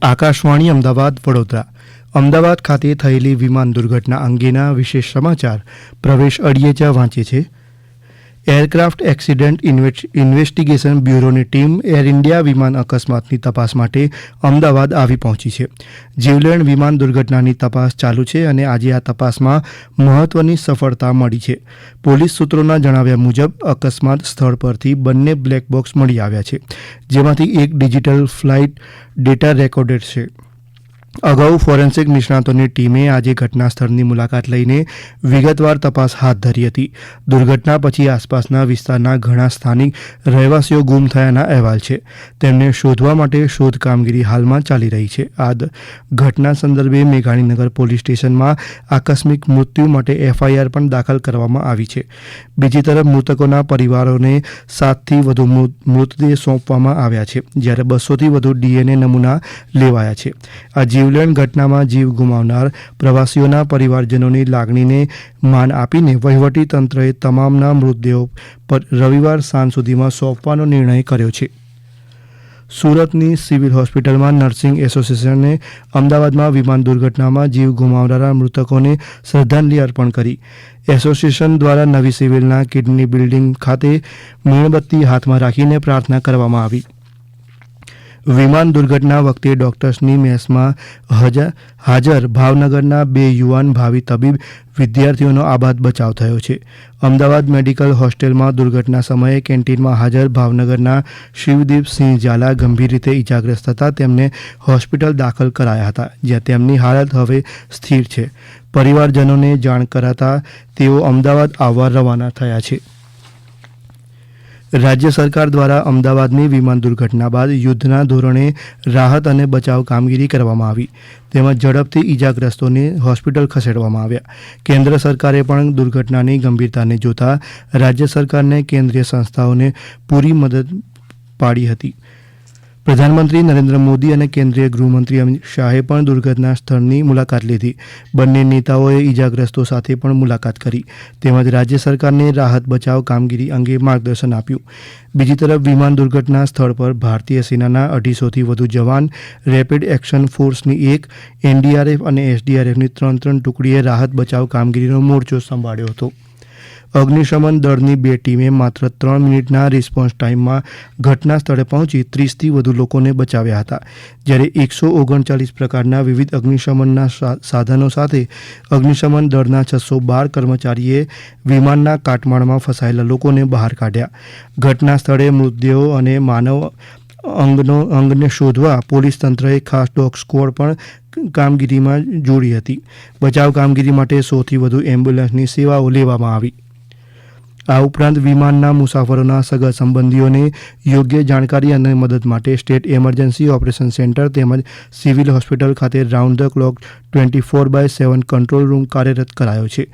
આકાશવાણી અમદાવાદ વડોદરા અમદાવાદ ખાતે થયેલી વિમાન દુર્ઘટના અંગેના વિશેષ સમાચાર પ્રવેશ અડિયેચા વાંચે છે. એરક્રાફ્ટ એક્સિડન્ટ ઇન્વેસ્ટિગેશન બ્યુરોની ટીમ એર ઇન્ડિયા વિમાન અકસ્માતની તપાસ માટે અમદાવાદ આવી પહોંચી છે. જીવલેણ વિમાન દુર્ઘટનાની તપાસ ચાલુ છે અને આજે આ તપાસમાં મહત્વની સફળતા મળી છે. પોલીસ સૂત્રોના જણાવ્યા મુજબ અકસ્માત સ્થળ પરથી બંને બ્લેક બોક્સ મળી આવ્યા છે, જેમાંથી એક ડિજિટલ ફ્લાઇટ ડેટા રેકોર્ડેડ છે. અગાઉ ફોરેન્સિક નિષ્ણાતોની ટીમે આજે ઘટના સ્થળની મુલાકાત લઈને વિગતવાર તપાસ હાથ ધરી હતી. દુર્ઘટના પછી આસપાસના વિસ્તારના ઘણા સ્થાનિક રહેવાસીઓ ગુમ થયાના અહેવાલ છે. તેમને શોધવા માટે શોધ કામગીરી હાલમાં ચાલી રહી છે. આ ઘટના સંદર્ભે મેઘાણીનગર પોલીસ સ્ટેશનમાં આકસ્મિક મૃત્યુ માટે એફઆઈઆર પણ દાખલ કરવામાં આવી છે. બીજી તરફ મૃતકોના પરિવારોને 7થી વધુ મૃતદેહ સોંપવામાં આવ્યા છે, જ્યારે 200થી વધુ ડીએનએ નમૂના લેવાયા છે. આ જીવલેણ ઘટનામાં જીવ ગુમાવનાર પ્રવાસીઓના પરિવારજનોની લાગણીને માન આપીને વહીવટી તંત્રએ તમામના મૃતદેહો પર રવિવાર સાંજ સુધીમાં સોંપવાનો નિર્ણય કર્યો છે. સુરતની સિવિલ હોસ્પિટલમાં નર્સિંગ એસોસિએશને અમદાવાદમાં વિમાન દુર્ઘટનામાં જીવ ગુમાવનારા મૃતકોને શ્રદ્ધાંજલિ અર્પણ કરી. એસોસિએશન દ્વારા નવી સિવિલના કિડની બિલ્ડિંગ ખાતે મીણબત્તી હાથમાં રાખીને પ્રાર્થના કરવામાં આવી. વિમાન દુર્ઘટના વખતે ડોક્ટર્સની મેસમાં હાજર ભાવનગરના 2 યુવાન ભાવિ તબીબ વિદ્યાર્થીઓનો આબાદ બચાવ થયો છે. અમદાવાદ મેડિકલ હોસ્ટેલમાં દુર્ઘટના સમયે કેન્ટીનમાં હાજર ભાવનગરના શિવદીપસિંહ ઝાલા ગંભીર રીતે ઇજાગ્રસ્ત થતાં તેમને હોસ્પિટલ દાખલ કરાયા હતા, જ્યાં તેમની હાલત હવે સ્થિર છે. પરિવારજનોને જાણ કરાતા તેઓ અમદાવાદ આવવા રવાના થયા છે. રાજ્ય સરકાર દ્વારા અમદાવાદની વિમાન દુર્ઘટના બાદ યુદ્ધના ધોરણે રાહત અને બચાવ કામગીરી કરવામાં આવી, તેમજ ઝડપથી ઇજાગ્રસ્તોને હોસ્પિટલ ખસેડવામાં આવ્યા. કેન્દ્ર સરકારે પણ દુર્ઘટનાની ગંભીરતાને જોતા રાજ્ય સરકારને કેન્દ્રીય સંસ્થાઓને પૂરી મદદ પાડી હતી. પ્રધાનમંત્રી નરેન્દ્ર મોદી અને કેન્દ્રીય ગૃહમંત્રી અમિત શાહે પણ દુર્ઘટના સ્થળની મુલાકાત લીધી. બંને નેતાઓએ ઇજાગ્રસ્તો સાથે પણ મુલાકાત કરી, તેમજ રાજ્ય સરકારને રાહત બચાવ કામગીરી અંગે માર્ગદર્શન આપ્યું. બીજી તરફ વિમાન દુર્ઘટના સ્થળ પર ભારતીય સેનાના 250થી વધુ જવાન, રેપિડ એક્શન ફોર્સની 1, એનડીઆરએફ અને એસડીઆરએફની 3 ટુકડીએ રાહત બચાવ કામગીરીનો મોરચો સંભાળ્યો હતો. અગ્નિશમન દળની 2 ટીમે માત્ર 3 મિનિટના રિસ્પોન્સ ટાઈમમાં ઘટના સ્થળે પહોંચી 30થી વધુ લોકોને બચાવ્યા હતા, જ્યારે 139 પ્રકારના વિવિધ અગ્નિશમનના સાધનો સાથે અગ્નિશમન દળના 612 કર્મચારીએ વિમાનના કાટમાળમાં ફસાયેલા લોકોને બહાર કાઢ્યા. ઘટના સ્થળે મૃતદેહો અને માનવ અંગને શોધવા પોલીસ તંત્રએ ખાસ ડોગ સ્ક્વોડ પણ કામગીરીમાં જોડી હતી. બચાવ કામગીરી માટે 100થી વધુ એમ્બ્યુલન્સની સેવાઓ લેવામાં આવી. આ ઉપરાંત વિમાનના મુસાફરોના સગા સંબંધીઓને યોગ્ય જાણકારી અને મદદ માટે સ્ટેટ એમરજન્સી ઓપરેશન સેન્ટર તેમજ સિવિલ હોસ્પિટલ ખાતે round the clock 24/7 control room કાર્યરત કરાયો છે.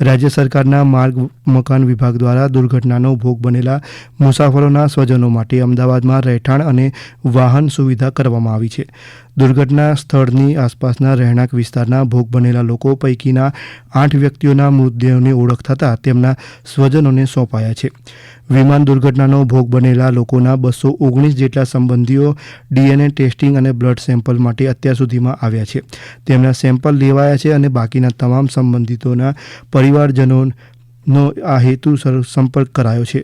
રાજ્ય સરકારના માર્ગ મકાન વિભાગ દ્વારા દુર્ઘટનાનો ભોગ બનેલા મુસાફરોના સ્વજનો માટે અમદાવાદમાં રહેઠાણ અને વાહન સુવિધા કરવામાં આવી છે. દુર્ઘટના સ્થળની આસપાસના રહેણાંક વિસ્તારના ભોગ બનેલા લોકો પૈકીના 8 વ્યક્તિઓના મૃતદેહોની ઓળખ થતાં તેમના સ્વજનોને સોંપાયા છે. વિમાન દુર્ઘટનાનો ભોગ બનેલા લોકોના 219 જેટલા સંબંધીઓ ડીએનએ ટેસ્ટિંગ અને બ્લડ સેમ્પલ માટે અત્યાર સુધીમાં આવ્યા છે. તેમના સેમ્પલ લેવાયા છે અને બાકીના તમામ સંબંધિતોના પરિવારજનોનો આ હેતુસર સંપર્ક કરાયો છે.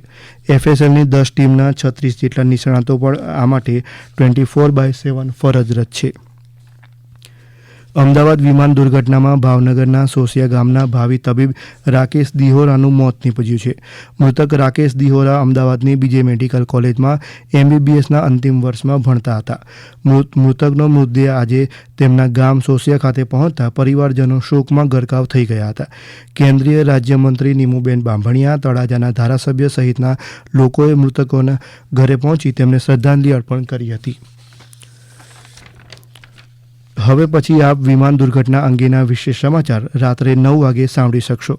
એફએસએલની 10 ટીમના 36 જેટલા નિષ્ણાતો પણ આ માટે 24/7 ફરજરત છે. અમદાવાદ વિમાન દુર્ઘટનામાં ભાવનગરના સોસિયા ગામના ભાવિ તબીબ રાકેશ દિહોરાનું મોત નીપજ્યું છે. મૃતક રાકેશ દિહોરા અમદાવાદની બીજે મેડિકલ કોલેજમાં એમબીબીએસના અંતિમ વર્ષમાં ભણતા હતા. મૃતકનો મૃતદેહ આજે તેમના ગામ સોસિયા ખાતે પહોંચતા પરિવારજનો શોકમાં ગરકાવ થઈ ગયા હતા. કેન્દ્રીય રાજ્યમંત્રી નીમુબેન બાંભણિયા, તળાજાના ધારાસભ્ય સહિતના લોકોએ મૃતકોના ઘરે પહોંચી તેમને શ્રદ્ધાંજલિ અર્પણ કરી હતી. હવે પછી આપ વિમાન દુર્ઘટના અંગેના વિશેષ સમાચાર રાત્રે 9 વાગે સાંભળી શકશો.